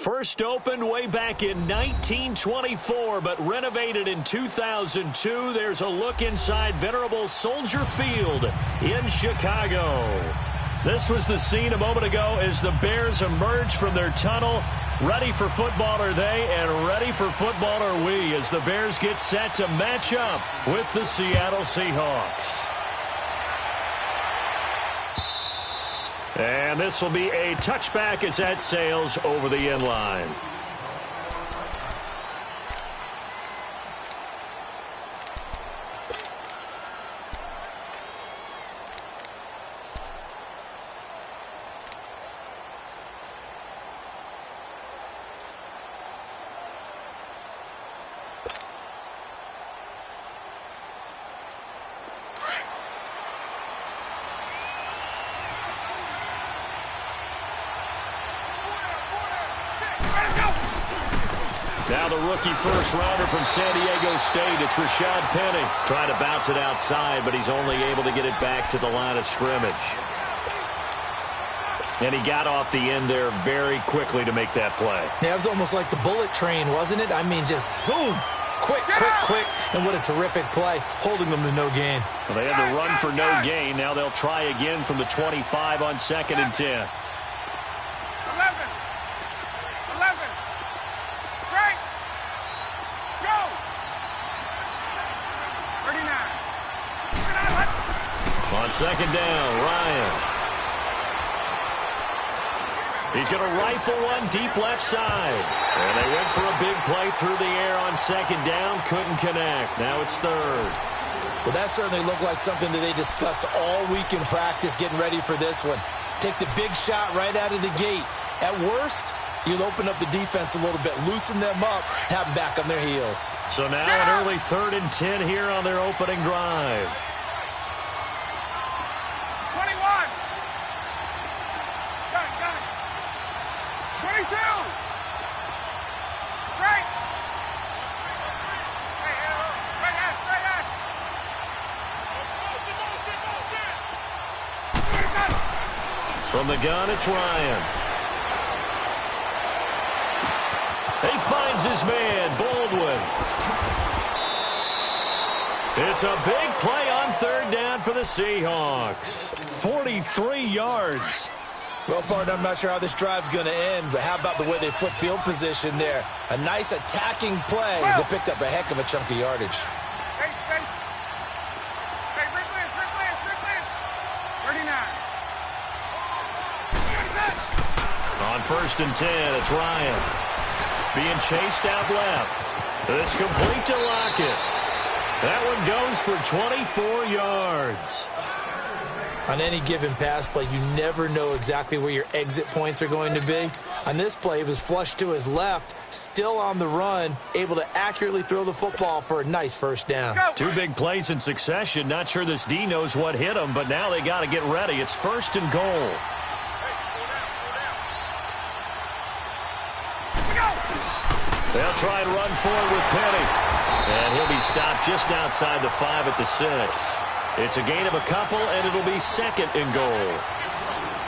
First opened way back in 1924, but renovated in 2002. There's a look inside venerable Soldier Field in Chicago. This was the scene a moment ago as the Bears emerged from their tunnel. Ready for football are they, and ready for football are we, as the Bears get set to match up with the Seattle Seahawks. And this will be a touchback as that sails over the end line. Now the rookie first-rounder from San Diego State, it's Rashad Penny. Trying to bounce it outside, but he's only able to get it back to the line of scrimmage. And he got off the end there very quickly to make that play. Yeah, it was almost like the bullet train, wasn't it? I mean, just zoom. Quick, quick, quick. And what a terrific play, holding them to no gain. Well, they had to run for no gain. Now they'll try again from the 25 on 2nd and 10. 2nd down, Ryan. He's going to rifle one deep left side. And they went for a big play through the air on 2nd down. Couldn't connect. Now it's 3rd. Well, that certainly looked like something that they discussed all week in practice, getting ready for this one. Take the big shot right out of the gate. At worst, you'll open up the defense a little bit, loosen them up, have them back on their heels. So now an early 3rd and 10 here on their opening drive. From the gun, it's Ryan. He finds his man, Baldwin. It's a big play on 3rd down for the Seahawks. 43 yards. Well, partner, I'm not sure how this drive's going to end, but how about the way they flip field position there? A nice attacking play that picked up a heck of a chunk of yardage. 1st and 10, it's Ryan. Being chased out left. It's complete to Lockett. That one goes for 24 yards. On any given pass play, you never know exactly where your exit points are going to be. On this play, it was flushed to his left, still on the run, able to accurately throw the football for a nice 1st down. 2 big plays in succession. Not sure this D knows what hit him, but now they got to get ready. It's 1st and goal. They'll try and run forward with Penny. And he'll be stopped just outside the 5 at the 6. It's a gain of a couple, and it'll be 2nd and goal.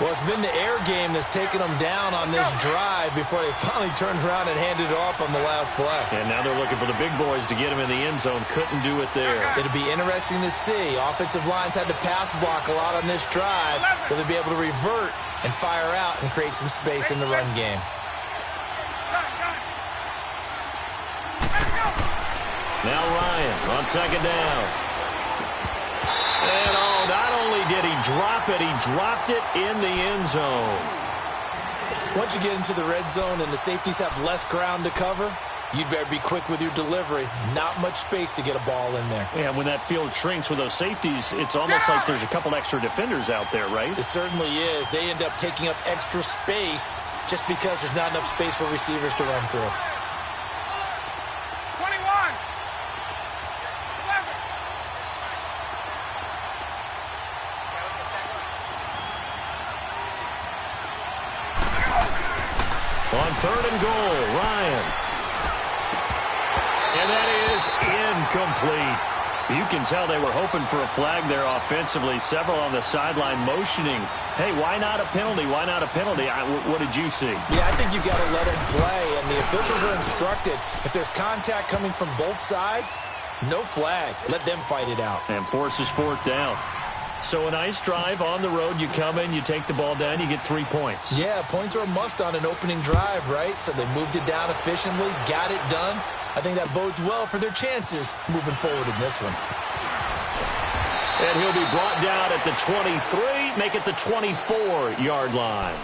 Well, it's been the air game that's taken them down on this drive before they finally turned around and handed it off on the last play. And now they're looking for the big boys to get him in the end zone. Couldn't do it there. It'll be interesting to see. Offensive lines had to pass block a lot on this drive. Will they be able to revert and fire out and create some space in the run game? Now Ryan on 2nd down. And not only did he drop it, he dropped it in the end zone. Once you get into the red zone and the safeties have less ground to cover, you'd better be quick with your delivery. Not much space to get a ball in there. Yeah, when that field shrinks with those safeties, it's almost like there's a couple extra defenders out there, right? It certainly is. They end up taking up extra space just because there's not enough space for receivers to run through. On 3rd and goal, Ryan. And that is incomplete. You can tell they were hoping for a flag there offensively. Several on the sideline motioning, hey, why not a penalty? Why not a penalty? What did you see? Yeah, I think you got to let him play, and the officials are instructed, if there's contact coming from both sides, no flag. Let them fight it out. And forces fourth down. So a nice drive on the road. You come in, you take the ball down, you get 3 points. Yeah, points are a must on an opening drive, right? So they moved it down efficiently, got it done. I think that bodes well for their chances moving forward in this one. And he'll be brought down at the 23, make it the 24-yard line.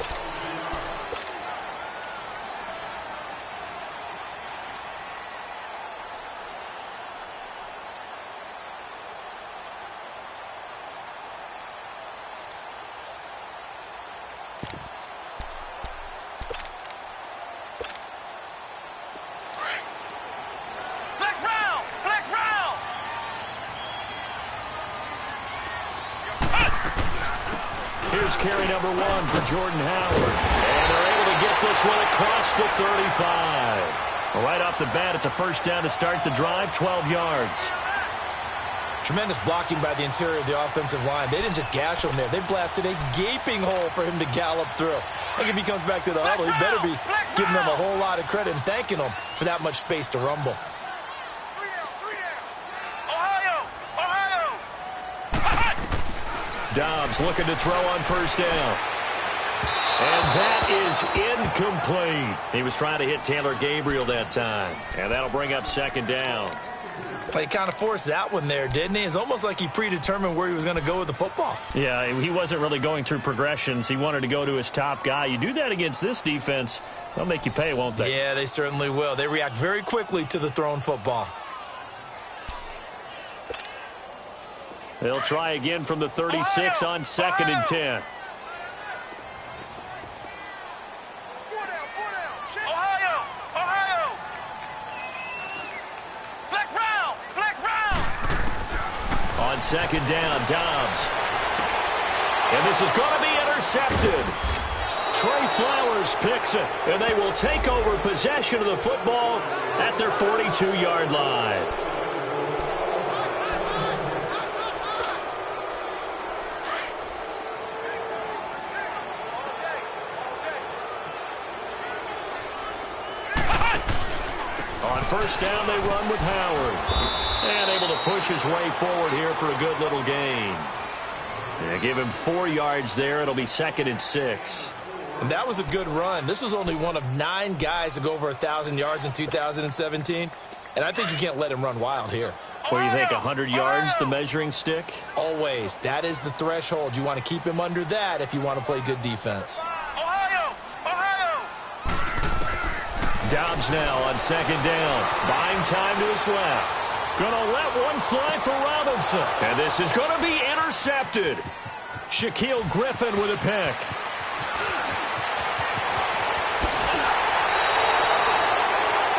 Here's carry number 1 for Jordan Howard. And they're able to get this one across the 35. Well, right off the bat, it's a first down to start the drive, 12 yards. Tremendous blocking by the interior of the offensive line. They didn't just gash him there. They blasted a gaping hole for him to gallop through. I think if he comes back to the huddle, he better be giving them a whole lot of credit and thanking them for that much space to rumble. Dobbs looking to throw on first down. And that is incomplete. He was trying to hit Taylor Gabriel that time. And that'll bring up second down. Well, he kind of forced that one there, didn't he? It's almost like he predetermined where he was going to go with the football. Yeah, he wasn't really going through progressions. He wanted to go to his top guy. You do that against this defense, they'll make you pay, won't they? Yeah, they certainly will. They react very quickly to the thrown football. They'll try again from the 36 on second and 10. On second down, Dobbs. And this is going to be intercepted. Trey Flowers picks it, and they will take over possession of the football at their 42-yard line. On first down, they run with Howard. And able to push his way forward here for a good little gain. Yeah, give him 4 yards there. It'll be second and 6. And that was a good run. This was only one of 9 guys to go over 1,000 yards in 2017. And I think you can't let him run wild here. What do you think, 100 yards, the measuring stick? Always. That is the threshold. You want to keep him under that if you want to play good defense. Dobbs now on second down. Buying time to his left. Gonna let one fly for Robinson. And this is gonna be intercepted. Shaquille Griffin with a pick.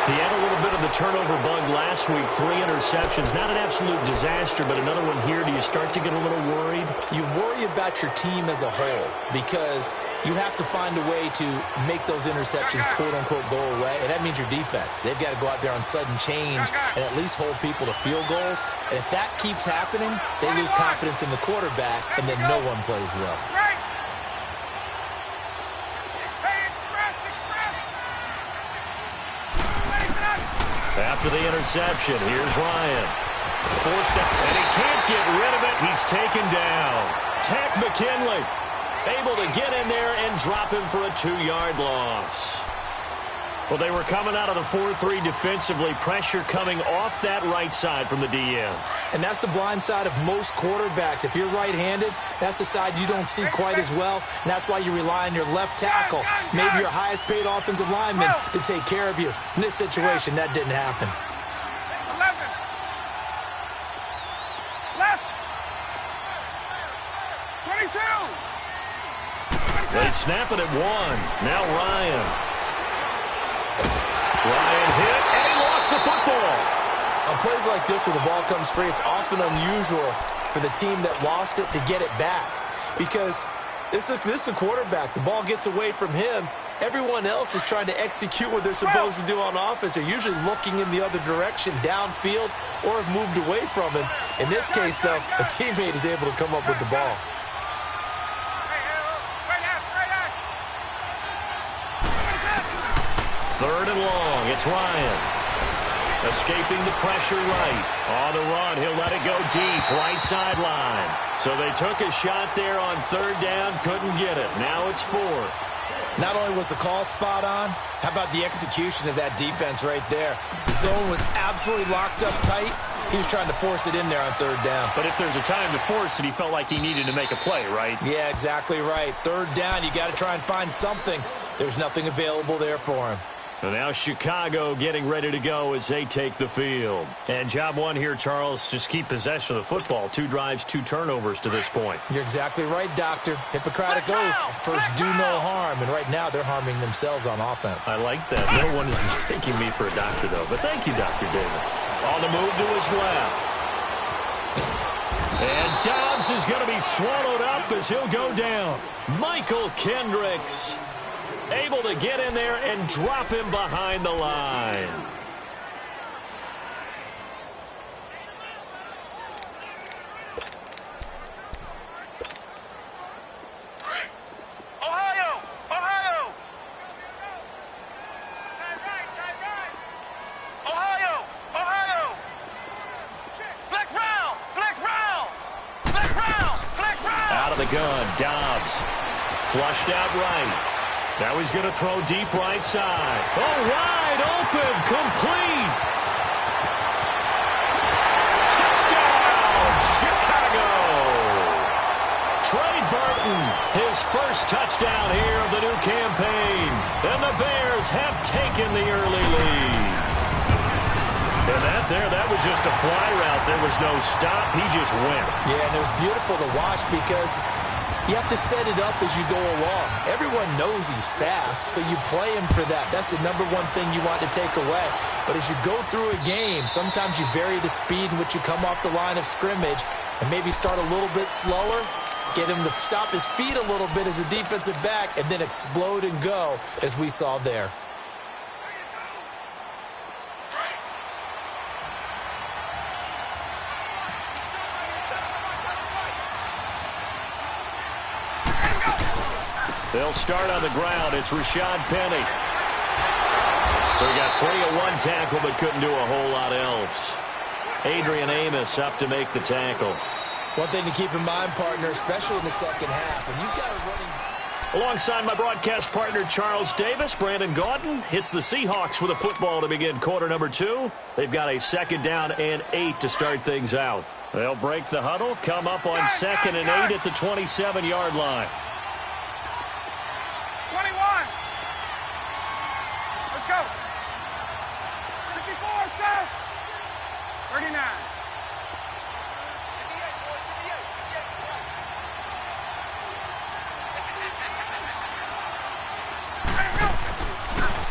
He had a little bit of the turnover bug last week. 3 interceptions. Not an absolute disaster, but another one here. Do you start to get a little worried? You worry about your team as a whole because you have to find a way to make those interceptions, quote-unquote, go away, and that means your defense. They've got to go out there on sudden change and at least hold people to field goals. And if that keeps happening, they lose confidence in the quarterback, and then no one plays well. After the interception, here's Ryan. Forced out, and he can't get rid of it. He's taken down. Tack McKinley able to get in there and drop him for a 2-yard loss. Well, they were coming out of the 4-3 defensively. Pressure coming off that right side from the DM. And that's the blind side of most quarterbacks. If you're right-handed, that's the side you don't see quite as well. And that's why you rely on your left tackle, maybe your highest-paid offensive lineman, to take care of you. In this situation, that didn't happen. They snap it at 1. Now Ryan. Ryan hit, and he lost the football. On plays like this where the ball comes free, it's often unusual for the team that lost it to get it back. Because this is a quarterback. The ball gets away from him, Everyone else is trying to execute what they're supposed to do on offense. They're usually looking in the other direction, downfield, or have moved away from him. In this case, though, a teammate is able to come up with the ball. Third and long. It's Ryan. Escaping the pressure right. On the run, he'll let it go deep, right sideline. So they took a shot there on third down, couldn't get it. Now it's fourth. Not only was the call spot on, how about the execution of that defense right there? The zone was absolutely locked up tight. He was trying to force it in there on third down. But if there's a time to force it, he felt like he needed to make a play, right? Yeah, exactly right. Third down, you got to try and find something. There's nothing available there for him. And now Chicago getting ready to go as they take the field. And job one here, Charles, just keep possession of the football. 2 drives, 2 turnovers to this point. You're exactly right, Doctor. Hippocratic oath. First, do no harm. And right now, they're harming themselves on offense. I like that. No one is mistaking me for a doctor, though. But thank you, Dr. Davis. On the move to his left. And Dobbs is going to be swallowed up as he'll go down. Michael Kendricks able to get in there and drop him behind the line. Ohio! Ohio! Ohio! Ohio! Flex round! Flex round! Flex round! Flex round! Out of the gun, Dobbs. Flushed out right. Now he's going to throw deep right side. Oh, wide open, complete. Touchdown, Chicago. Trey Burton, his first touchdown here of the new campaign. And the Bears have taken the early lead. And that was just a fly route. There was no stop. He just went. Yeah, and it was beautiful to watch because you have to set it up as you go along. Everyone knows he's fast, so you play him for that. That's the number one thing you want to take away. But as you go through a game, sometimes you vary the speed in which you come off the line of scrimmage and maybe start a little bit slower, get him to stop his feet a little bit as a defensive back, and then explode and go, as we saw there. They'll start on the ground. It's Rashad Penny. So he got free of one tackle but couldn't do a whole lot else. Adrian Amos up to make the tackle. One thing to keep in mind, partner, especially in the second half, when you've got a running... Alongside my broadcast partner, Charles Davis, Brandon Gaudin hits the Seahawks with a football to begin quarter number 2. They've got a 2nd down and 8 to start things out. They'll break the huddle, come up on 2nd and 8 at the 27-yard line. 21. Let's go. 54, set. 39.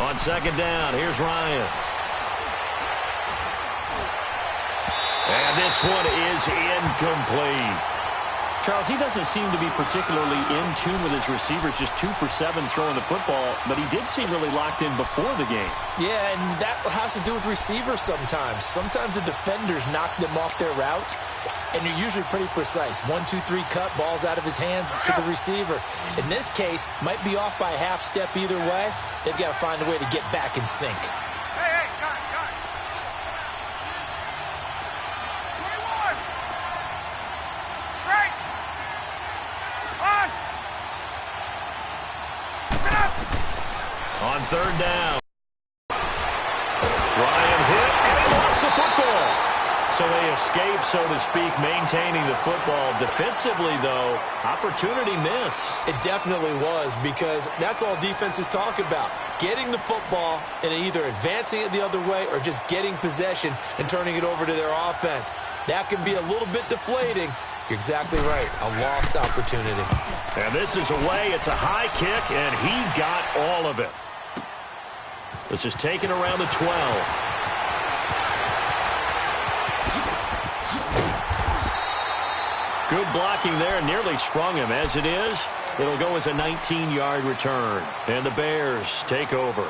On 2nd down, here's Ryan. And this one is incomplete. Charles, he doesn't seem to be particularly in tune with his receivers, just 2 for 7 throwing the football, but he did seem really locked in before the game. Yeah, and that has to do with receivers sometimes. Sometimes the defenders knock them off their route, and they're usually pretty precise. 1, 2, 3 cut, balls out of his hands to the receiver. In this case, might be off by a half step either way. They've got to find a way to get back in sync. Hey, got it. 21. Break. On. Get up. On 3rd down. Ryan hit, and he lost the football. So they escape, so to speak, maintaining the football. Defensively, though, opportunity miss. It definitely was, because that's all defenses talk about. Getting the football and either advancing it the other way or just getting possession and turning it over to their offense. That can be a little bit deflating. You're exactly right. A lost opportunity. And this is away. It's a high kick, and he got all of it. This is taken around the 12. Good blocking there, nearly sprung him. As it is, It'll go as a 19-yard return. And the Bears take over.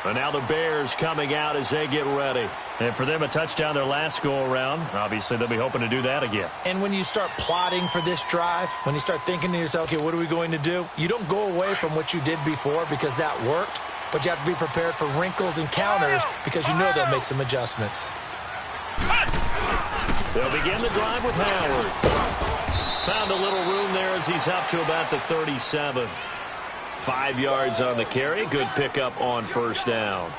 And now the Bears coming out as they get ready. And for them, a touchdown their last go-around. Obviously, they'll be hoping to do that again. And when you start plotting for this drive, when you start thinking to yourself, okay, what are we going to do? You don't go away from what you did before because that worked, but you have to be prepared for wrinkles and counters because you know they'll make some adjustments. They'll begin the drive with Howard. Found a little room there as he's up to about the 37. 5 yards on the carry. Good pickup on first down.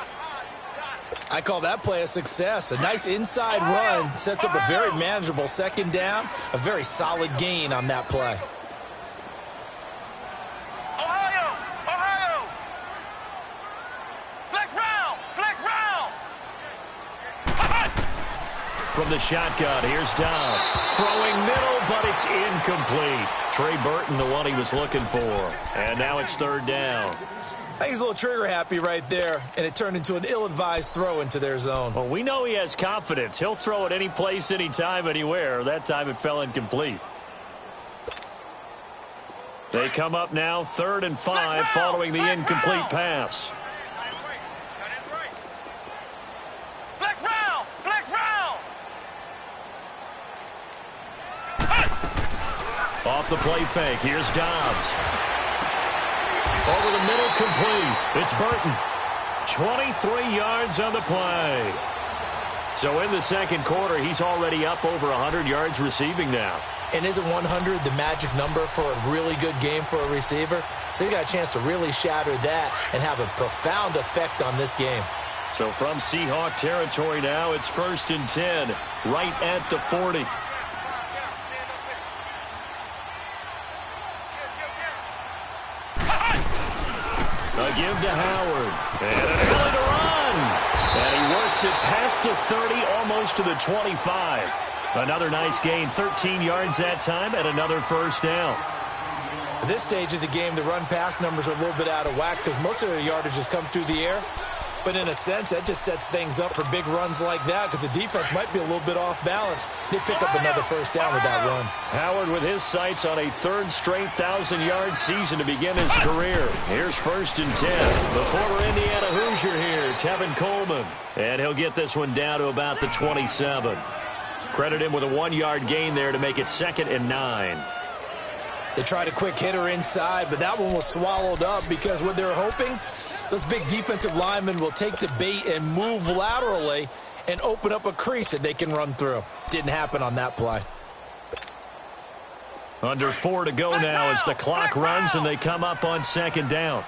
I call that play a success. A nice inside run sets up a very manageable second down. A very solid gain on that play. Ohio! Ohio! Flex round! Flex round! From the shotgun, here's Dobbs. Throwing middle, but it's incomplete. Trey Burton, the one he was looking for. And now it's third down. I think he's a little trigger happy right there, and it turned into an ill-advised throw into their zone. Well, we know he has confidence. He'll throw it any place, anytime, anywhere. That time it fell incomplete. They come up now, 3rd and 5, following the incomplete pass. Flex round! Flex round! Off the play fake, here's Dobbs. Over the middle, complete. It's Burton. 23 yards on the play. So in the second quarter, he's already up over 100 yards receiving now. And isn't 100 the magic number for a really good game for a receiver? So he got a chance to really shatter that and have a profound effect on this game. So from Seahawk territory now, it's 1st and 10, right at the 40. A give to Howard. And an early to run. And he works it past the 30, almost to the 25. Another nice gain, 13 yards that time, and another first down. At this stage of the game, the run-pass numbers are a little bit out of whack because most of the yardage has come through the air. But in a sense, that just sets things up for big runs like that because the defense might be a little bit off balance. They pick up another first down with that run. Howard with his sights on a 3rd straight 1,000-yard season to begin his career. Here's 1st and 10. The former Indiana Hoosier here, Tevin Coleman. And he'll get this one down to about the 27. Credit him with a 1-yard gain there to make it 2nd and 9. They tried a quick hitter inside, but that one was swallowed up because what they're hoping, those big defensive linemen will take the bait and move laterally and open up a crease that they can run through. Didn't happen on that play. Under 4 to go now as the clock runs and they come up on 2nd down.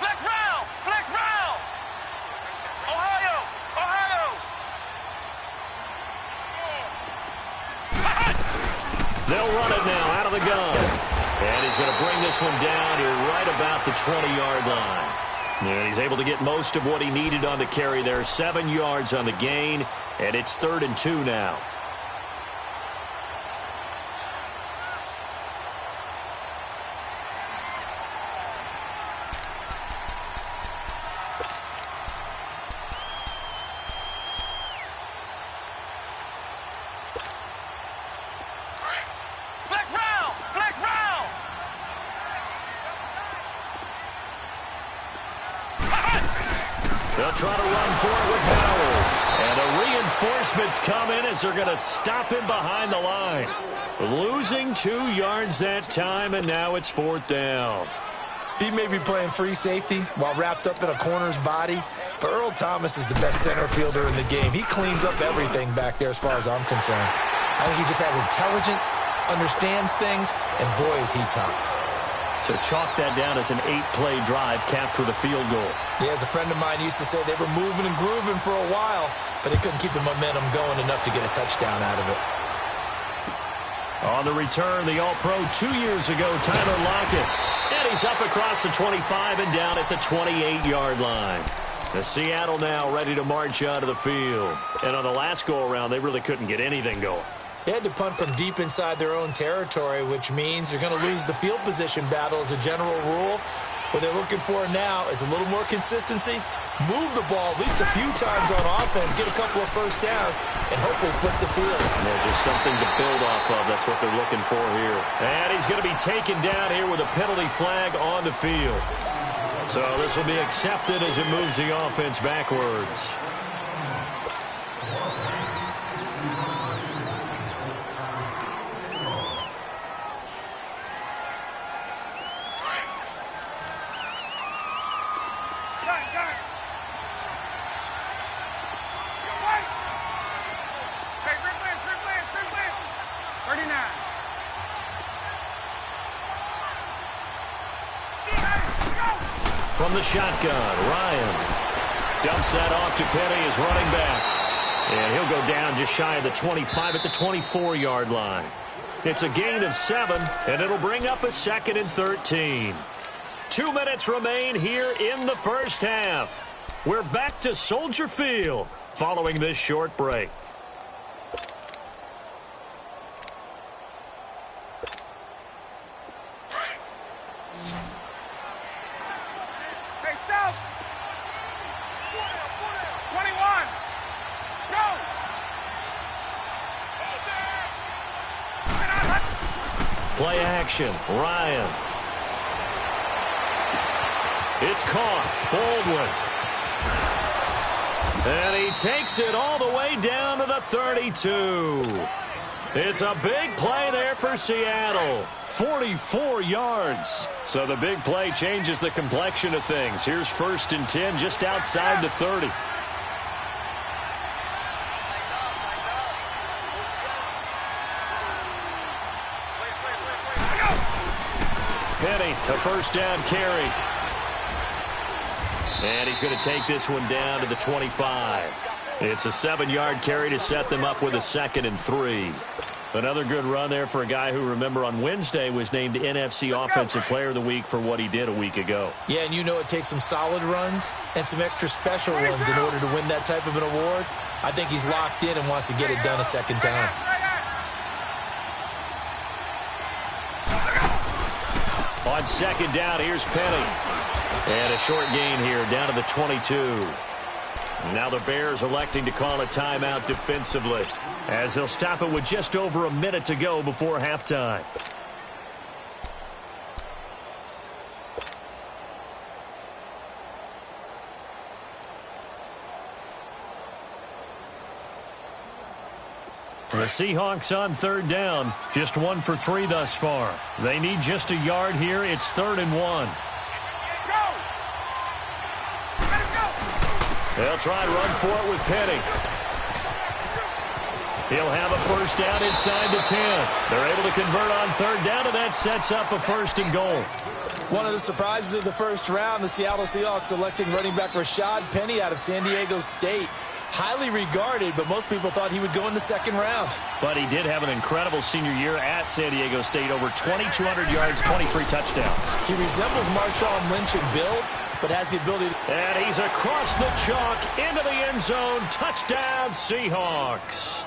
Flex round! Flex round! Ohio! Ohio! They'll run it now out of the gun. And he's going to bring this one down here right about the 20-yard line. And he's able to get most of what he needed on the carry there. 7 yards on the gain, and it's 3rd and 2 now. Flex round! Flex round! They'll try to run for it with Howard. And the reinforcements come in as they're going to stop him behind the line. Losing 2 yards that time, and now it's 4th down. He may be playing free safety while wrapped up in a corner's body, but Earl Thomas is the best center fielder in the game. He cleans up everything back there as far as I'm concerned. I think he just has intelligence, understands things, and boy, is he tough. So chalk that down as an 8-play drive capped with a field goal. Yeah, as a friend of mine used to say, they were moving and grooving for a while, but they couldn't keep the momentum going enough to get a touchdown out of it. On the return, the All-Pro 2 years ago, Tyler Lockett. And he's up across the 25 and down at the 28-yard line. The Seattle now ready to march out of the field. And on the last go-around, they really couldn't get anything going. They had to punt from deep inside their own territory, which means you're going to lose the field position battle as a general rule. What they're looking for now is a little more consistency, move the ball at least a few times on offense, get a couple of first downs, and hopefully flip the field. Yeah, just something to build off of. That's what they're looking for here. And he's going to be taken down here with a penalty flag on the field. So this will be accepted as it moves the offense backwards. From the shotgun, Ryan dumps that off to Penny as running back. And he'll go down just shy of the 25 at the 24-yard line. It's a gain of 7, and it'll bring up a 2nd and 13. 2 minutes remain here in the first half. We're back to Soldier Field following this short break. Play action, Ryan. It's caught, Baldwin. And he takes it all the way down to the 32. It's a big play there for Seattle. 44 yards. So the big play changes the complexion of things. Here's 1st and 10 just outside the 30. Penny, a first down carry. And he's going to take this one down to the 25. It's a 7-yard carry to set them up with a 2nd and 3. Another good run there for a guy who, remember, on Wednesday was named NFC Offensive Player of the Week for what he did a week ago. Yeah, and you know it takes some solid runs and some extra special ones in order to win that type of an award. I think he's locked in and wants to get it done a second time. On 2nd down, here's Penny. And a short gain here down to the 22. Now the Bears electing to call a timeout defensively, as they'll stop it with just over a minute to go before halftime. The Seahawks on 3rd down, just 1 for 3 thus far. They need just a yard here. It's 3rd and 1. They'll try and run for it with Penny. He'll have a first down inside the 10. They're able to convert on 3rd down, and that sets up a 1st and goal. One of the surprises of the first round, the Seattle Seahawks selecting running back Rashad Penny out of San Diego State. Highly regarded, but most people thought he would go in the 2nd round. But he did have an incredible senior year at San Diego State. Over 2,200 yards, 23 touchdowns. He resembles Marshawn Lynch in build, but has the ability to... And he's across the chalk into the end zone. Touchdown, Seahawks.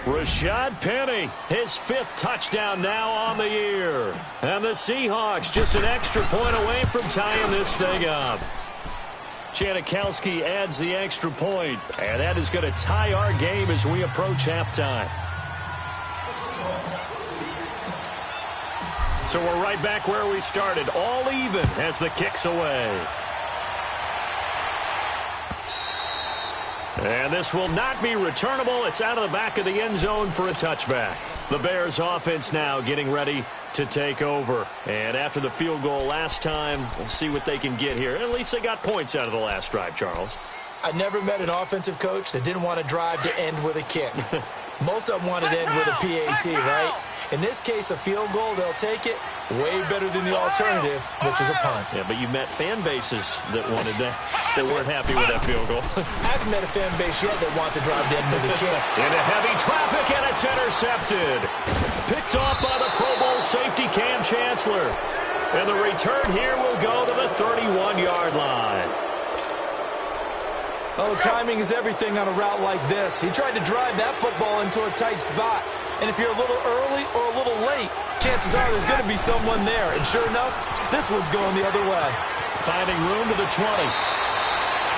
Rashad Penny, his 5th touchdown now on the year. And the Seahawks just an extra point away from tying this thing up. Janikowski adds the extra point, and that is going to tie our game as we approach halftime. So we're right back where we started, all even as the kick's away. And this will not be returnable. It's out of the back of the end zone for a touchback. The Bears offense now getting ready to take over. And after the field goal last time, we'll see what they can get here. At least they got points out of the last drive, Charles. I never met an offensive coach that didn't want to drive to end with a kick. Most of them wanted to end with a PAT, right? In this case, a field goal, they'll take it. Way better than the alternative, which is a punt. Yeah, but you met fan bases that wanted that, that weren't happy with that field goal. I haven't met a fan base yet that wants to drive to end with a kick. Into heavy traffic, and it's intercepted. Picked off by the Pro Bowl safety Cam Chancellor. And the return here will go to the 31-yard line. Oh, timing is everything on a route like this. He tried to drive that football into a tight spot. And if you're a little early or a little late, chances are there's going to be someone there. And sure enough, this one's going the other way. Finding room to the 20.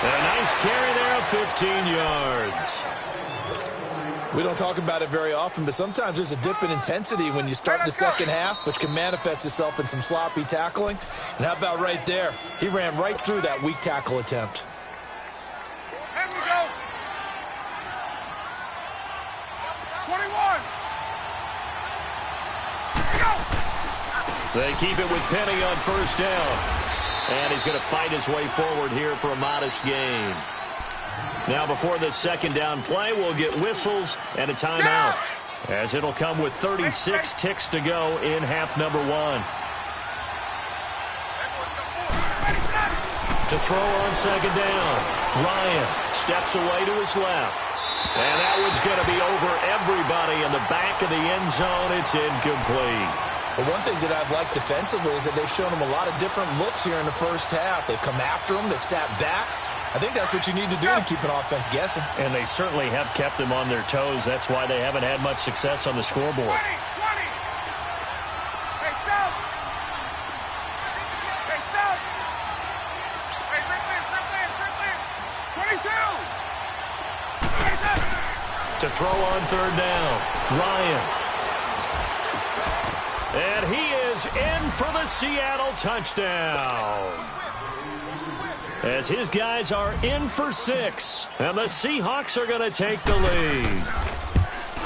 And a nice carry there of 15 yards. We don't talk about it very often, but sometimes there's a dip in intensity when you start the second half, which can manifest itself in some sloppy tackling. And how about right there? He ran right through that weak tackle attempt. Here we go. 21. They keep it with Penny on first down. And he's going to fight his way forward here for a modest gain. Now before this second down play, we'll get whistles and a timeout, as it'll come with 36 ticks to go in half number 1. To throw on second down, Ryan steps away to his left. And that one's going to be over everybody in the back of the end zone. It's incomplete. But one thing that I've liked defensively is that they've shown him a lot of different looks here in the first half. They've come after him. They've sat back. I think that's what you need to do to keep an offense guessing. And they certainly have kept them on their toes. That's why they haven't had much success on the scoreboard. 20. Hey, south. Hey, south. Hey, Rick, 22. 27. To throw on third down, Ryan. And he is in for the Seattle touchdown, as his guys are in for 6, and the Seahawks are going to take the lead.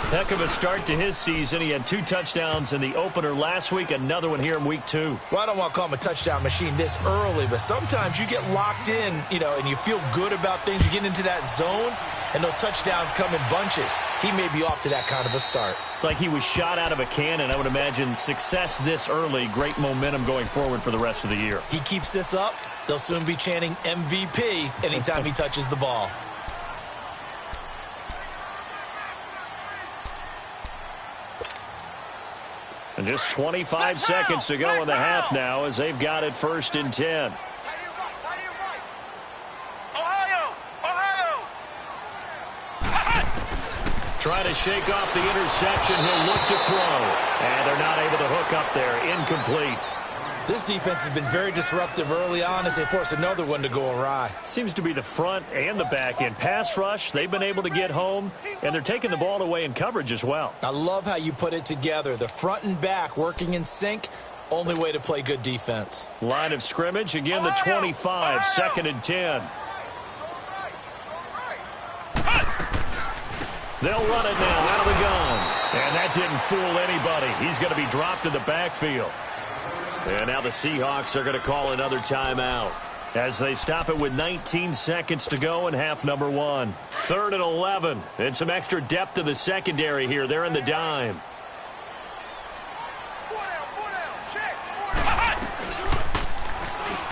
Heck of a start to his season. He had 2 touchdowns in the opener last week, another one here in week 2. Well, I don't want to call him a touchdown machine this early, but sometimes you get locked in, and you feel good about things. You get into that zone, and those touchdowns come in bunches. He may be off to that kind of a start. It's like he was shot out of a cannon. I would imagine success this early, great momentum going forward for the rest of the year. He keeps this up, they'll soon be chanting MVP anytime he touches the ball. And just 25 seconds to go in the half now, as they've got it 1st and 10. Try to shake off the interception. He'll look to throw. And they're not able to hook up there. Incomplete. This defense has been very disruptive early on as they force another one to go awry. Seems to be the front and the back end. Pass rush, they've been able to get home, and they're taking the ball away in coverage as well. I love how you put it together. The front and back working in sync. Only way to play good defense. Line of scrimmage, again the 25, 2nd and 10. They'll run it now out of the gun. And that didn't fool anybody. He's going to be dropped in the backfield. And now the Seahawks are going to call another timeout, as they stop it with 19 seconds to go in half number 1. 3rd and 11. And some extra depth to the secondary here. They're in the dime.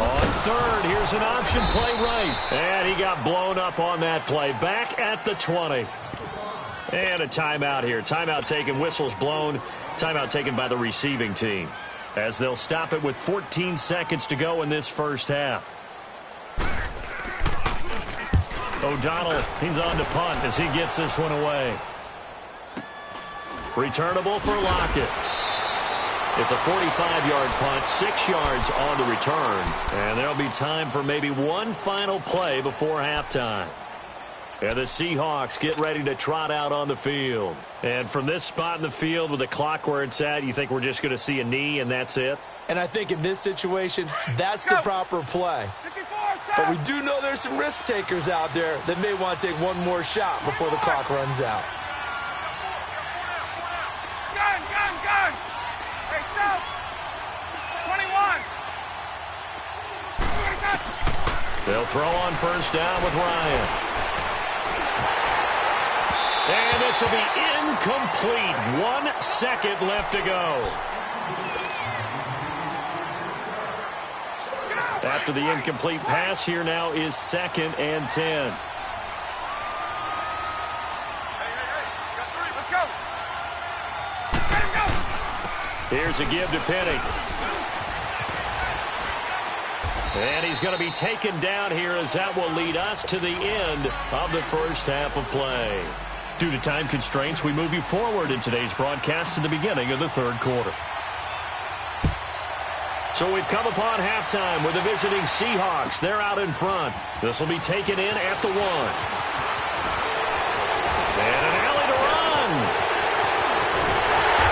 On 3rd, here's an option play right. And he got blown up on that play. Back at the 20. And a timeout here. Timeout taken, whistles blown. Timeout taken by the receiving team, as they'll stop it with 14 seconds to go in this first half. O'Donnell, he's on to punt as he gets this one away. Returnable for Lockett. It's a 45-yard punt, 6 yards on the return. And there'll be time for maybe one final play before halftime. And the Seahawks get ready to trot out on the field. And from this spot in the field with the clock where it's at, you think we're just going to see a knee and that's it? And I think in this situation, that's the proper play. But we do know there's some risk takers out there that may want to take one more shot before the clock runs out. Gun! Hey, south! 21! They'll throw on first down with Ryan. And this will be incomplete. 1 second left to go. After the incomplete pass, here now is 2nd and 10. Let's go! Let him go! Here's a give to Penny. And he's going to be taken down here, as that will lead us to the end of the first half of play. Due to time constraints, we move you forward in today's broadcast to the beginning of the 3rd quarter. So we've come upon halftime with the visiting Seahawks. They're out in front. This will be taken in at the 1. And an alley to run.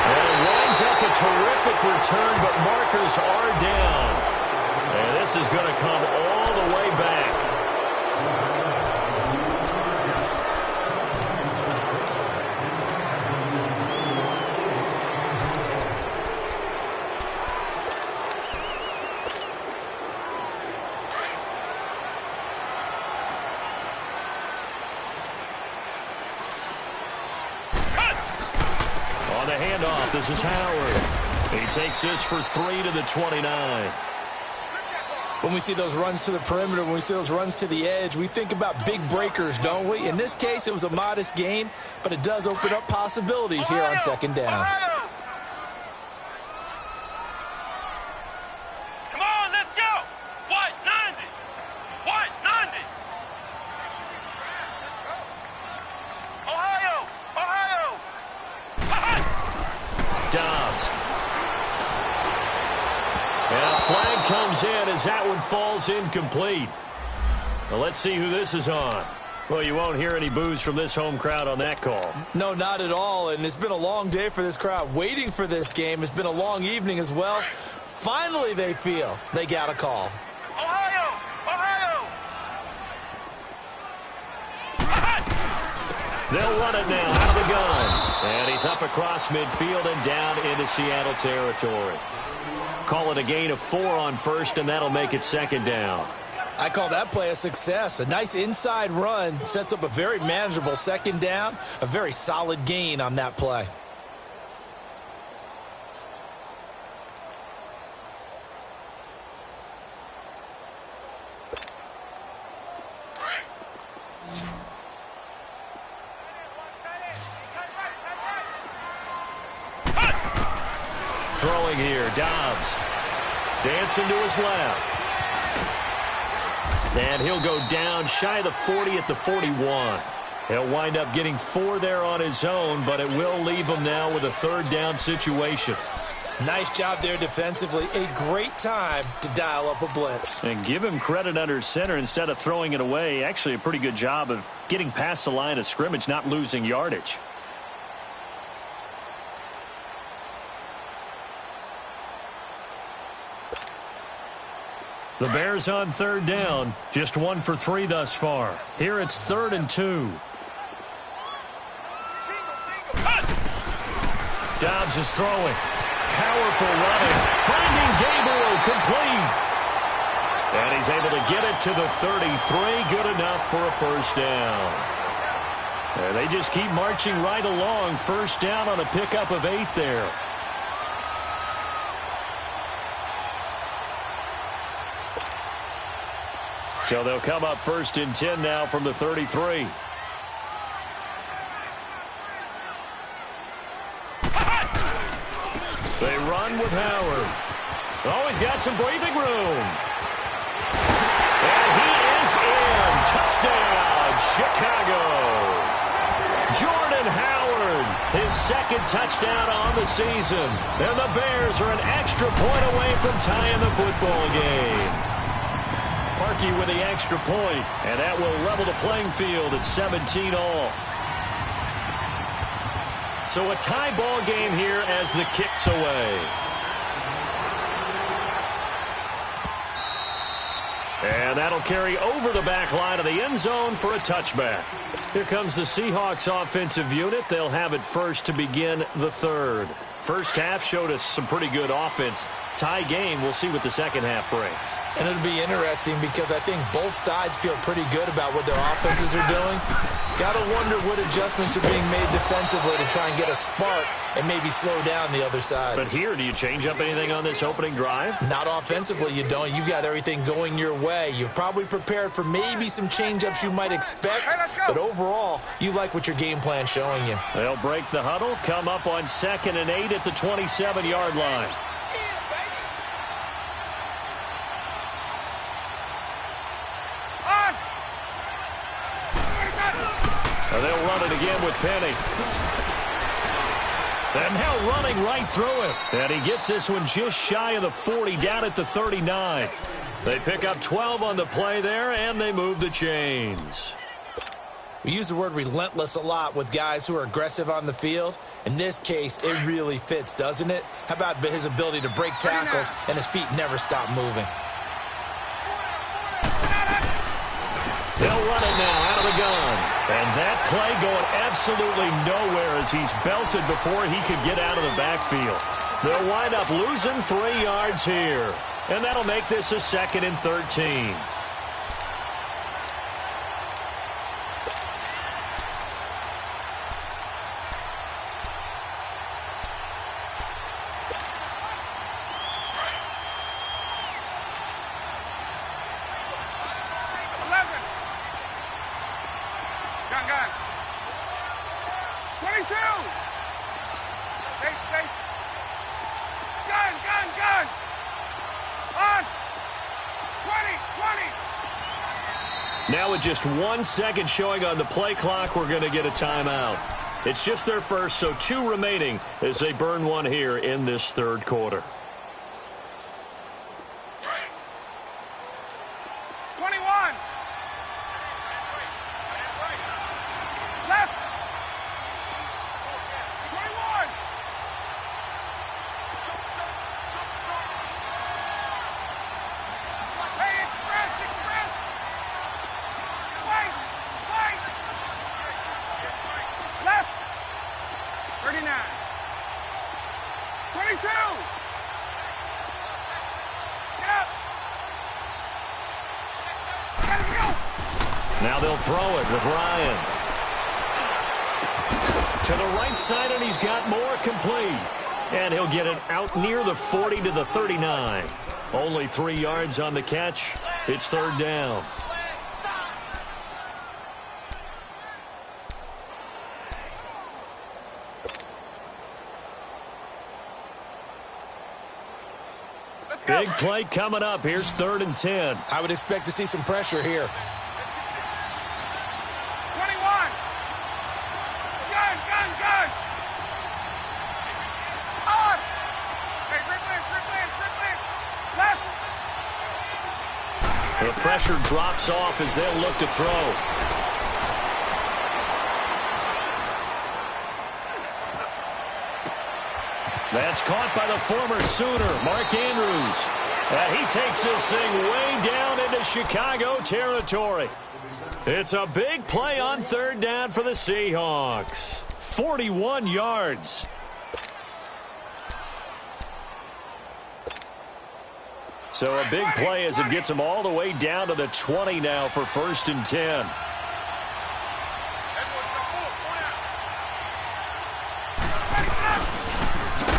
And it winds up a terrific return, but markers are down. And this is going to come all the way back. On the handoff, this is Howard. He takes this for 3 to the 29. When we see those runs to the perimeter, when we see those runs to the edge, we think about big breakers, don't we? In this case, it was a modest gain, but it does open up possibilities here on second down. Come on, let's go. White 90. White 90. Ohio. Dobbs. And a flag comes in as that one falls incomplete. Well, let's see who this is on. Well, you won't hear any boos from this home crowd on that call. No, not at all, and it's been a long day for this crowd waiting for this game. It's been a long evening as well. Finally, they feel they got a call. Ohio. They'll run it now out of the gun. And he's up across midfield and down into Seattle territory. Call it a gain of 4 on first, and that'll make it second down. I call that play a success. A nice inside run sets up a very manageable second down, a very solid gain on that play. Throwing here, Dobbs. Dancing to his left. And he'll go down shy of the 40 at the 41. He'll wind up getting 4 there on his own, but it will leave him now with a third down situation. Nice job there defensively. A great time to dial up a blitz. And give him credit under center instead of throwing it away. Actually a pretty good job of getting past the line of scrimmage, not losing yardage. The Bears on third down, just 1 for 3 thus far. Here it's 3rd and 2. Dobbs is throwing. Powerful running. Finding Gabriel complete. And he's able to get it to the 33. Good enough for a first down. And they just keep marching right along. First down on a pickup of 8 there. So they'll come up 1st and 10 now from the 33. They run with Howard. Oh, he's got some breathing room. And he is in. Touchdown, Chicago. Jordan Howard, his 2nd touchdown on the season. And the Bears are an extra point away from tying the football game. Parkey with the extra point, and that will level the playing field at 17 all. So a tie ball game here as the kick's away. And that'll carry over the back line of the end zone for a touchback. Here comes the Seahawks offensive unit. They'll have it first to begin the 3rd. First half showed us some pretty good offense. Tie game, we'll see what the second half brings. And it'll be interesting because I think both sides feel pretty good about what their offenses are doing. Got to wonder what adjustments are being made defensively to try and get a spark and maybe slow down the other side. But here, do you change up anything on this opening drive? Not offensively, you don't. You got everything going your way. You've probably prepared for maybe some change-ups you might expect, but overall, you like what your game plan's showing you. They'll break the huddle, come up on 2nd and 8 at the 27-yard line. On. They'll run it again with Penny. And now running right through him. And he gets this one just shy of the 40, down at the 39. They pick up 12 on the play there, and they move the chains. We use the word relentless a lot with guys who are aggressive on the field. In this case, it really fits, doesn't it? How about his ability to break tackles and his feet never stop moving? They'll run it now out of the gun. And that play going absolutely nowhere as he's belted before he could get out of the backfield. They'll wind up losing 3 yards here. And that'll make this a 2nd and 13. Now with just 1 second showing on the play clock, we're going to get a timeout. It's just their first, so 2 remaining as they burn one here in this 3rd quarter. 21. Left. 21. Hey, express. Wait. Left. 39. 22. Get up. Now they'll throw it with Ryan. To the right side, and he's got more complete. And he'll get it out near the 40 to the 39. Only 3 yards on the catch. It's 3rd down. Big play coming up. Here's 3rd and 10. I would expect to see some pressure here. 21. Gun. On. Hey, Ripley. Left. The pressure drops off as they'll look to throw. That's caught by the former Sooner, Mark Andrews. And he takes this thing way down into Chicago territory. It's a big play on 3rd down for the Seahawks. 41 yards. So a big play as it gets them all the way down to the 20 now for 1st and 10.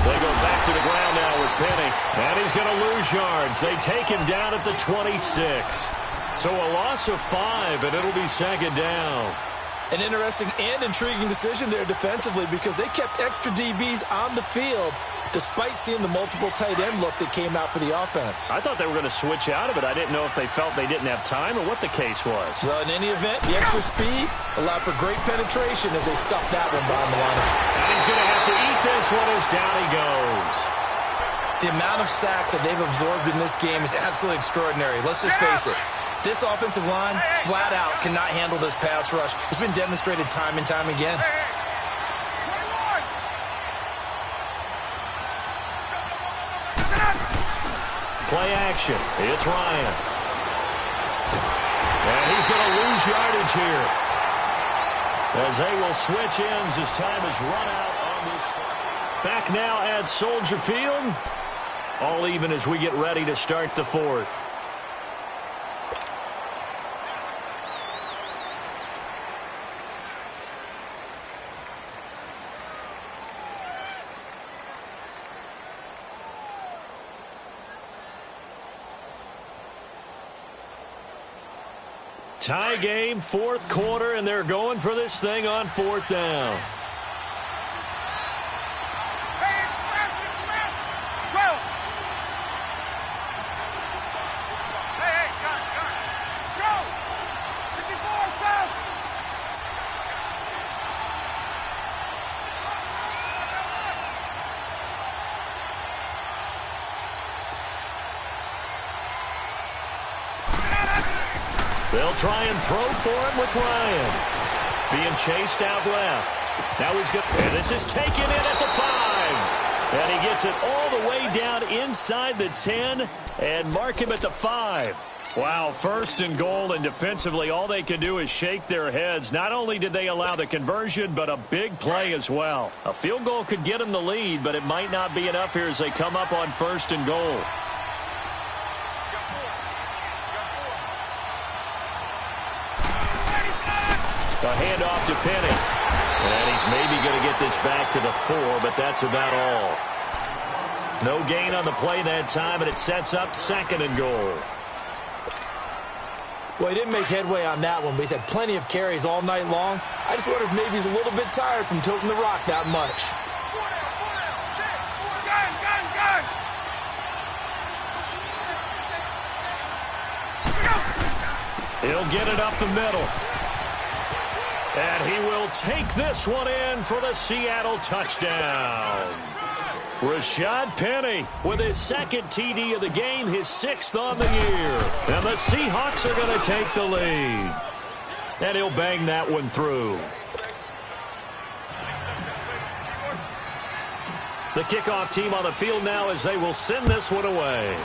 They go back to the ground now with Penny. And he's going to lose yards. They take him down at the 26. So a loss of 5, and it'll be 2nd down. An interesting and intriguing decision there defensively because they kept extra DBs on the field despite seeing the multiple tight end look that came out for the offense. I thought they were going to switch out of it. I didn't know if they felt they didn't have time or what the case was. Well, in any event, the extra speed allowed for great penetration as they stuffed that one bottom the line. And he's going to have to eat this one as down he goes. The amount of sacks that they've absorbed in this game is absolutely extraordinary. Let's just face it. This offensive line, flat out, cannot handle this pass rush. It's been demonstrated time and time again. Play action. It's Ryan. And he's going to lose yardage here. As they will switch ends as time is run out on this. Back now at Soldier Field. All even as we get ready to start the 4th. Tie game, 4th quarter, and they're going for this thing on 4th down. They'll try and throw for it with Ryan. Being chased out left. Now he's good. And this is taken in at the 5. And he gets it all the way down inside the 10 and mark him at the 5. Wow, 1st and goal, and defensively all they can do is shake their heads. Not only did they allow the conversion, but a big play as well. A field goal could get them the lead, but it might not be enough here as they come up on 1st and goal. A handoff to Penny. And he's maybe going to get this back to the 4, but that's about all. No gain on the play that time, and it sets up 2nd and goal. Well, he didn't make headway on that one, but he's had plenty of carries all night long. I just wonder if maybe he's a little bit tired from toting the rock that much. He'll get it up the middle. And he will take this one in for the Seattle touchdown. Rashad Penny with his 2nd TD of the game, his 6th on the year. And the Seahawks are going to take the lead. And he'll bang that one through. The kickoff team on the field now as they will send this one away.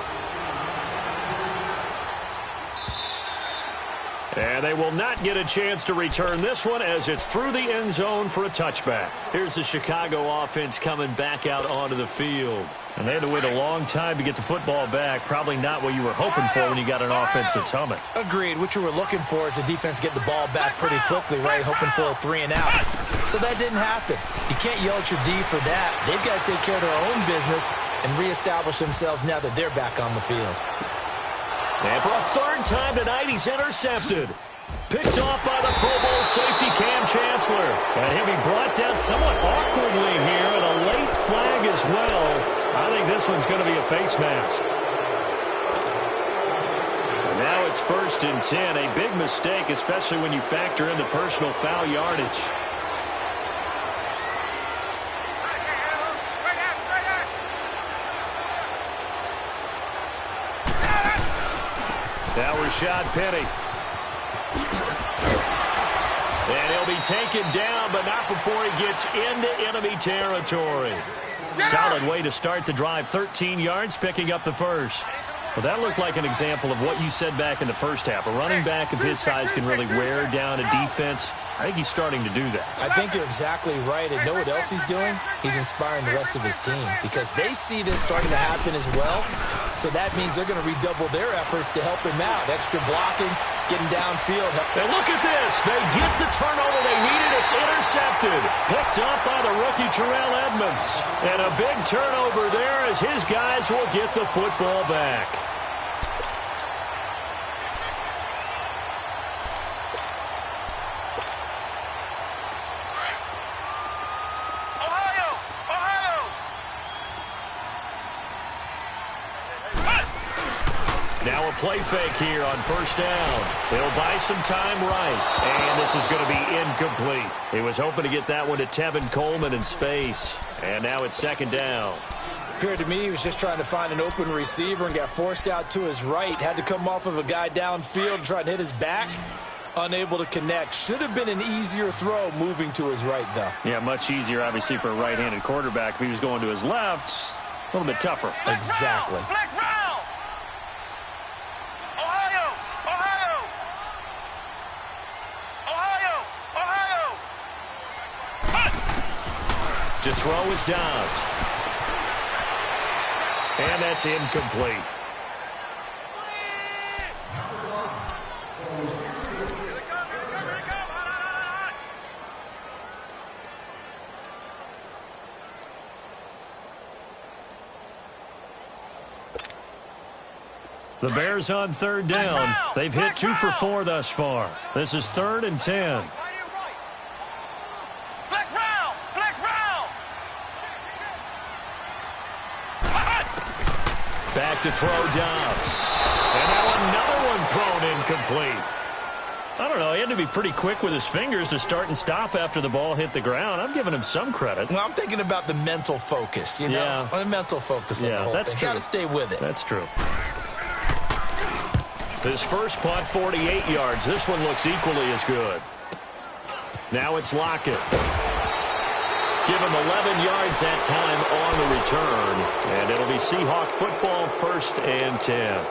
And they will not get a chance to return this one as it's through the end zone for a touchback. Here's the Chicago offense coming back out onto the field. And they had to wait a long time to get the football back. Probably not what you were hoping for when you got an offense that's humming. Agreed. What you were looking for is the defense get the ball back pretty quickly, right? Hoping for a 3 and out. So that didn't happen. You can't yell at your D for that. They've got to take care of their own business and reestablish themselves now that they're back on the field. And for a 3rd time tonight, he's intercepted. Picked off by the Pro Bowl safety Cam Chancellor. And he'll be brought down somewhat awkwardly here, and a late flag as well. I think this one's going to be a face mask. And now it's 1st and 10. A big mistake, especially when you factor in the personal foul yardage. Now Rashad Penny. And he'll be taken down, but not before he gets into enemy territory. Solid way to start the drive. 13 yards, picking up the 1st. Well, that looked like an example of what you said back in the first half. A running back of his size can really wear down a defense. I think he's starting to do that. I think you're exactly right. And know what else he's doing? He's inspiring the rest of his team because they see this starting to happen as well. So that means they're going to redouble their efforts to help him out. Extra blocking, getting downfield. And look at this. They get the turnover they needed. It's intercepted. Picked up by the rookie Terrell Edmonds. And a big turnover there as his guys will get the football back. Now a play fake here on 1st down. They'll buy some time right. And this is going to be incomplete. He was hoping to get that one to Tevin Coleman in space. And now it's 2nd down. Appeared to me he was just trying to find an open receiver and got forced out to his right. Had to come off of a guy downfield and try to hit his back. Unable to connect. Should have been an easier throw moving to his right, though. Yeah, much easier, obviously, for a right-handed quarterback. If he was going to his left, a little bit tougher. Exactly. To throw is Dobbs. And that's incomplete. The Bears on 3rd down. They've hit 2 for 4 thus far. This is 3rd and 10. Back to throw Dobbs. And now another one thrown incomplete. I don't know. He had to be pretty quick with his fingers to start and stop after the ball hit the ground. I'm giving him some credit. Well, I'm thinking about the mental focus, you know? Yeah. The mental focus on the whole that's thing. true. Got to stay with it. That's true. His first punt, 48 yards. This one looks equally as good. Now it's Lockett. Give him 11 yards that time on the return. And it'll be Seahawk football, 1st and 10.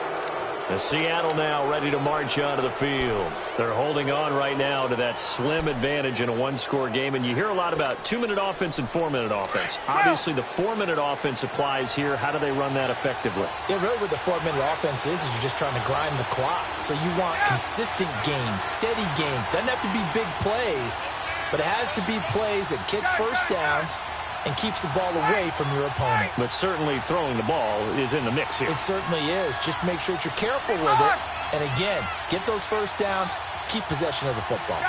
As Seattle now ready to march onto the field. They're holding on right now to that slim advantage in a one-score game. And you hear a lot about 2-minute offense and 4-minute offense. Obviously, the 4-minute offense applies here. How do they run that effectively? Yeah, really what the 4-minute offense is you're just trying to grind the clock. So you want consistent gains, steady gains. Doesn't have to be big plays, but it has to be plays that gets first downs and keeps the ball away from your opponent. But certainly throwing the ball is in the mix here. It certainly is. Just make sure that you're careful with it. And again, get those first downs, keep possession of the football.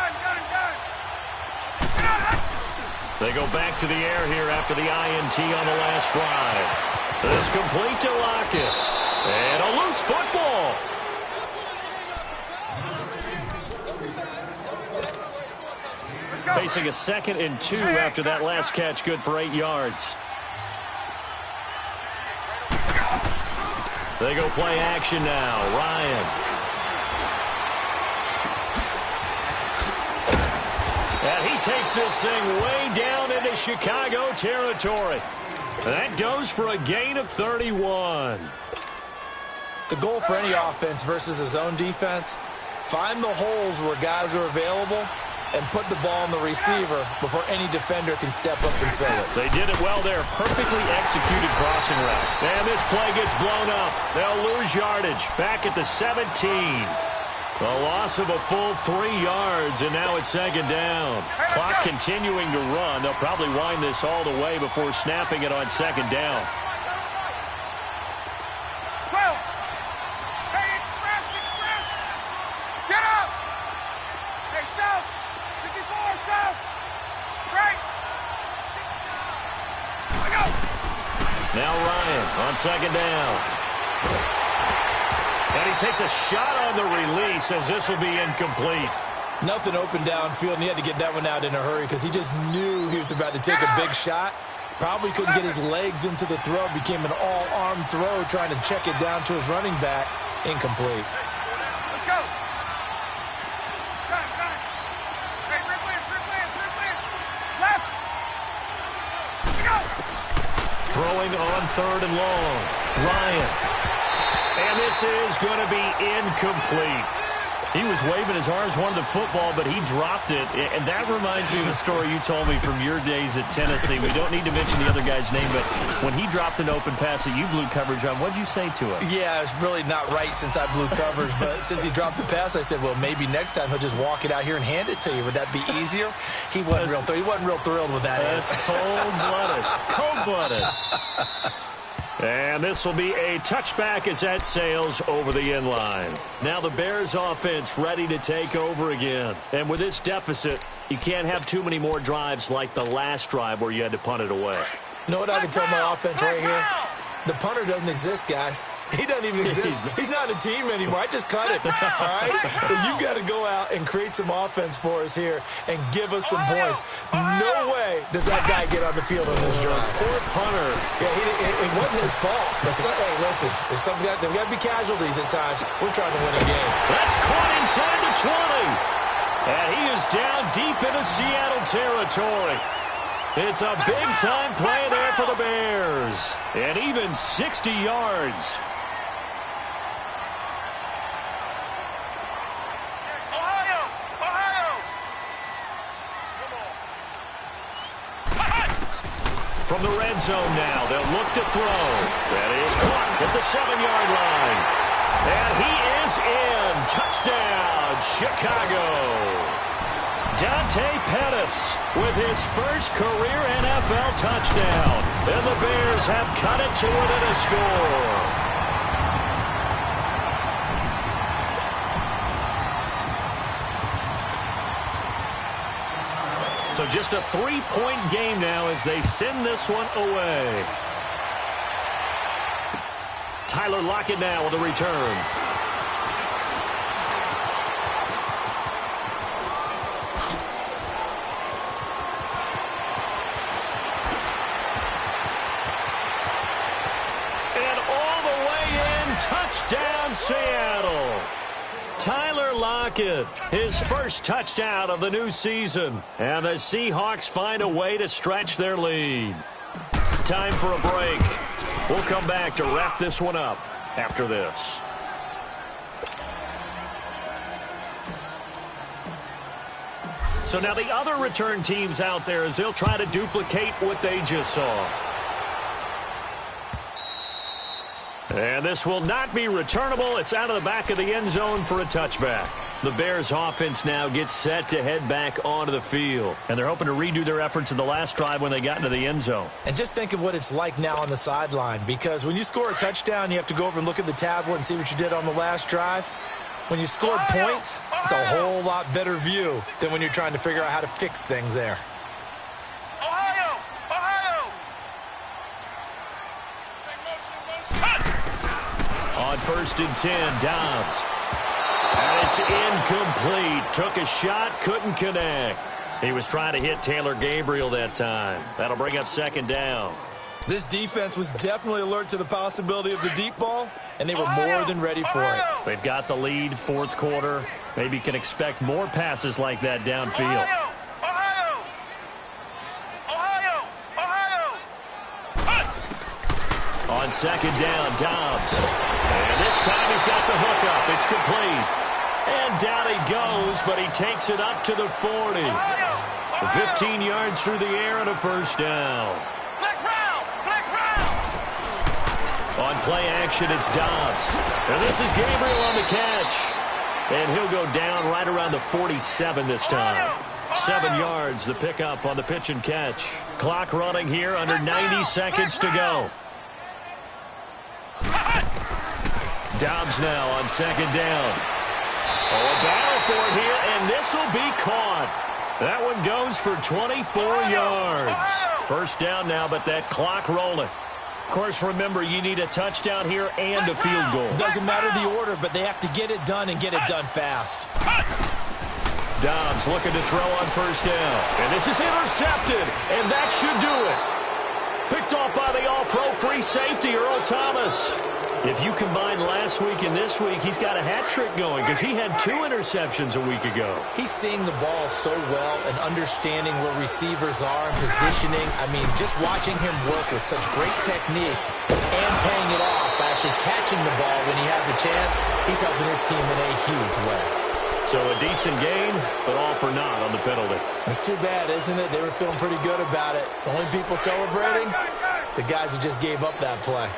They go back to the air here after the INT on the last drive. This complete to Lockett. And a loose football. Facing a 2nd and 2 after that last catch, good for 8 yards. They go play action now. Ryan. And he takes this thing way down into Chicago territory. That goes for a gain of 31. The goal for any offense versus a zone defense, find the holes where guys are available and put the ball on the receiver before any defender can step up and fill it. They did it well there. Perfectly executed crossing route. And this play gets blown up. They'll lose yardage. Back at the 17. A loss of a full 3 yards, and now it's 2nd down. Clock continuing to run. They'll probably wind this all the way before snapping it on 2nd down. Now Ryan on 2nd down. And he takes a shot on the release as this will be incomplete. Nothing open downfield, and he had to get that one out in a hurry because he just knew he was about to take a big shot. Probably couldn't get his legs into the throw. Became an all-arm throw trying to check it down to his running back. Incomplete. Let's go. Throwing on 3rd and long. Ryan. And this is going to be incomplete. He was waving his arms, wanted the football, but he dropped it. And that reminds me of the story you told me from your days at Tennessee. We don't need to mention the other guy's name, but when he dropped an open pass that you blew coverage on, what'd you say to him? Yeah, it's really not right since I blew coverage, but since he dropped the pass, I said, well, maybe next time he'll just walk it out here and hand it to you. Would that be easier? He wasn't real thrilled with that. That's cold-blooded. Cold-blooded. And this will be a touchback as that sails over the end line. Now the Bears offense ready to take over again. And with this deficit, you can't have too many more drives like the last drive where you had to punt it away. You know what I can tell my offense right here? The punter doesn't exist, guys. He doesn't even exist. He's not a team anymore. I just cut him, all right? So you've got to go out and create some offense for us here and give us some points. No way does that guy get on the field on this drive. Poor punter. Yeah, it wasn't his fault. But hey, listen, there's got to be casualties at times. We're trying to win a game. That's caught inside the 20. And he is down deep into Seattle territory. It's a big-time play there for the Bears. And even 60 yards. From the red zone now, they'll look to throw. That is caught at the 7-yard line. And he is in. Touchdown, Chicago. Dante Pettis with his first career NFL touchdown. And the Bears have cut it to within a score. So just a 3-point game now as they send this one away. Tyler Lockett now with a return. And all the way in, touchdown Seattle. pocket. His first touchdown of the new season. And the Seahawks find a way to stretch their lead. Time for a break. We'll come back to wrap this one up after this. So now the other return teams out there as they'll try to duplicate what they just saw. And this will not be returnable. It's out of the back of the end zone for a touchback. The Bears offense now gets set to head back onto the field. And they're hoping to redo their efforts in the last drive when they got into the end zone. And just think of what it's like now on the sideline, because when you score a touchdown, you have to go over and look at the tablet and see what you did on the last drive. When you scored points, it's a whole lot better view than when you're trying to figure out how to fix things there. Ohio! On 1st and 10, Dobbs. And it's incomplete. Took a shot, couldn't connect. He was trying to hit Taylor Gabriel that time. That'll bring up 2nd down. This defense was definitely alert to the possibility of the deep ball, and they were more than ready for it. They've got the lead, 4th quarter. Maybe can expect more passes like that downfield. On 2nd down, Dobbs. And this time he's got the hookup. It's complete. And down he goes, but he takes it up to the 40. 15 yards through the air and a 1st down. On play action, it's Dobbs. And this is Gabriel on the catch. And he'll go down right around the 47 this time. 7 yards, the pickup on the pitch and catch. Clock running here, under 90 seconds to go. Dobbs now on 2nd down. Oh, a battle for it here, and this will be caught. That one goes for 24 yards. 1st down now, but that clock rolling. Of course, remember, you need a touchdown here and a field goal. Doesn't matter the order, but they have to get it done and get it done fast. Dobbs looking to throw on 1st down. And this is intercepted, and that should do it. Picked off by the all-pro free safety, Earl Thomas. If you combine last week and this week, he's got a hat trick going because he had 2 interceptions a week ago. He's seeing the ball so well and understanding where receivers are and positioning. I mean, just watching him work with such great technique and paying it off by actually catching the ball when he has a chance, he's helping his team in a huge way. So a decent game, but all for naught on the penalty. It's too bad, isn't it? They were feeling pretty good about it. The only people celebrating, the guys who just gave up that play.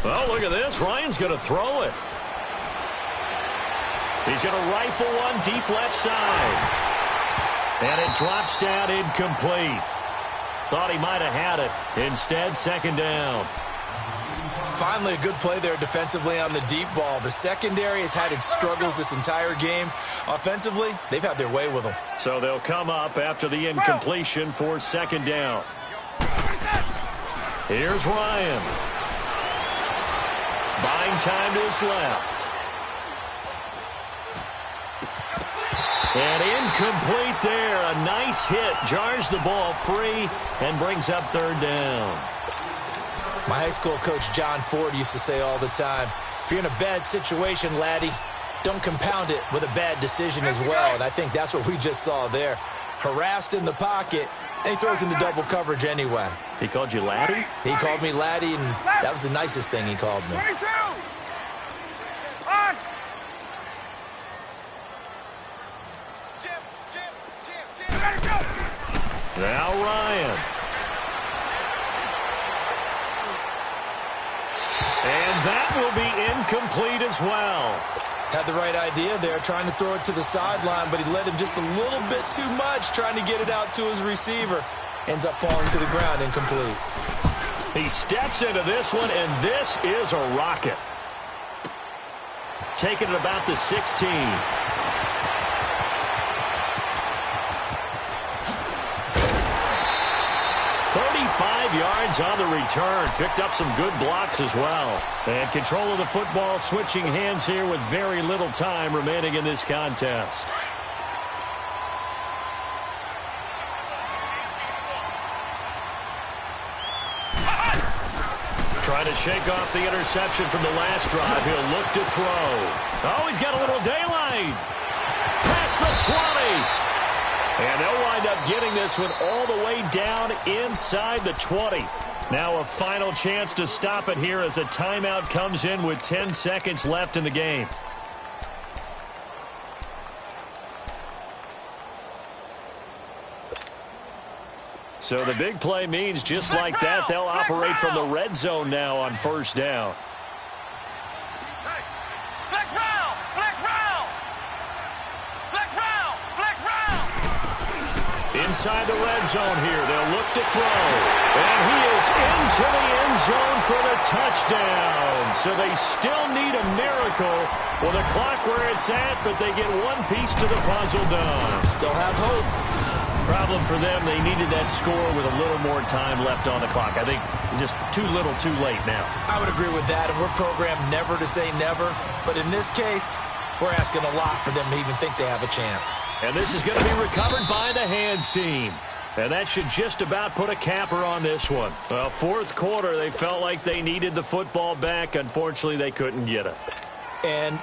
Well, look at this. Ryan's going to throw it. He's going to rifle one deep left side. And it drops down incomplete. Thought he might have had it. Instead, 2nd down. Finally, a good play there defensively on the deep ball. The secondary has had its struggles this entire game. Offensively, they've had their way with them. So they'll come up after the incompletion for 2nd down. Here's Ryan. Buying time to his left. And incomplete there. A nice hit. Jars the ball free and brings up 3rd down. My high school coach, John Ford, used to say all the time, if you're in a bad situation, laddie, don't compound it with a bad decision as well. And I think that's what we just saw there. Harassed in the pocket, and he throws into double coverage anyway. He called you laddie? He called me laddie, and that was the nicest thing he called me. 22! Now Ryan. And that will be incomplete as well. Had the right idea there, trying to throw it to the sideline, but he let him just a little bit too much, trying to get it out to his receiver. Ends up falling to the ground incomplete. He steps into this one, and this is a rocket. Taking it about the 16. 35 5 yards on the return. Picked up some good blocks as well. And control of the football switching hands here with very little time remaining in this contest. Trying to shake off the interception from the last drive. He'll look to throw. Oh, he's got a little daylight. Past the 20. And they'll wind up getting this one all the way down inside the 20. Now a final chance to stop it here as a timeout comes in with 10 seconds left in the game. So the big play means just like that, they'll operate from the red zone now on first down. Inside the red zone here, they'll look to throw. And he is into the end zone for the touchdown. So they still need a miracle with the clock where it's at, but they get one piece to the puzzle done. Still have hope. Problem for them, they needed that score with a little more time left on the clock. I think just too little, too late now. I would agree with that, and we're programmed never to say never. But in this case, we're asking a lot for them to even think they have a chance. And this is going to be recovered by the hands team. And that should just about put a capper on this one. Well, fourth quarter, they felt like they needed the football back. Unfortunately, they couldn't get it. And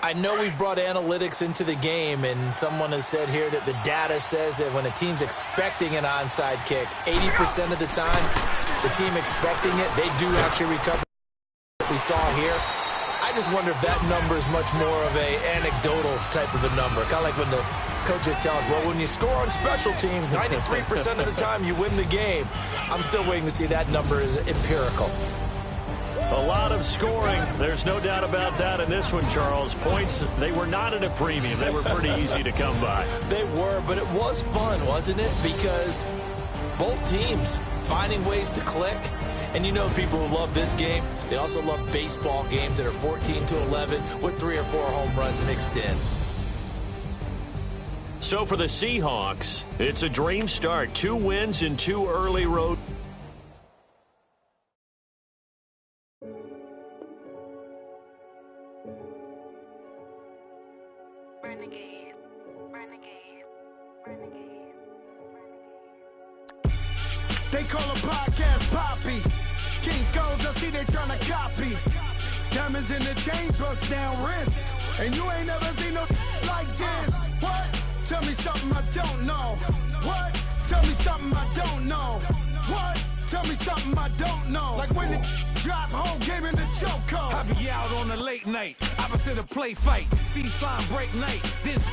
I know we brought analytics into the game, and someone has said here that the data says that when a team's expecting an onside kick, 80% of the time, the team expecting it, they do actually recover what we saw here. I just wonder if that number is much more of a anecdotal type of a number. Kind of like when the coaches tell us, well, when you score on special teams, 93% of the time you win the game. I'm still waiting to see that number is empirical. A lot of scoring. There's no doubt about that in this one, Charles. Points, they were not at a premium. They were pretty easy to come by. They were, but it was fun, wasn't it? Because both teams finding ways to click. And you know people who love this game, they also love baseball games that are 14-11 with 3 or 4 home runs mixed in. So for the Seahawks, it's a dream start. 2 wins in 2 early road. Renegade, renegade, renegade, renegade. They call a podcast Poppy. King goes, I see they tryna copy. Diamonds in the chains, bust down wrists. And you ain't never seen no like this. What? Tell me something I don't know. What? Tell me something I don't know. What? Tell me something I don't know. Like when it drop, whole game in the chokehold. I be out on a late night, opposite a play fight. See slime break night. This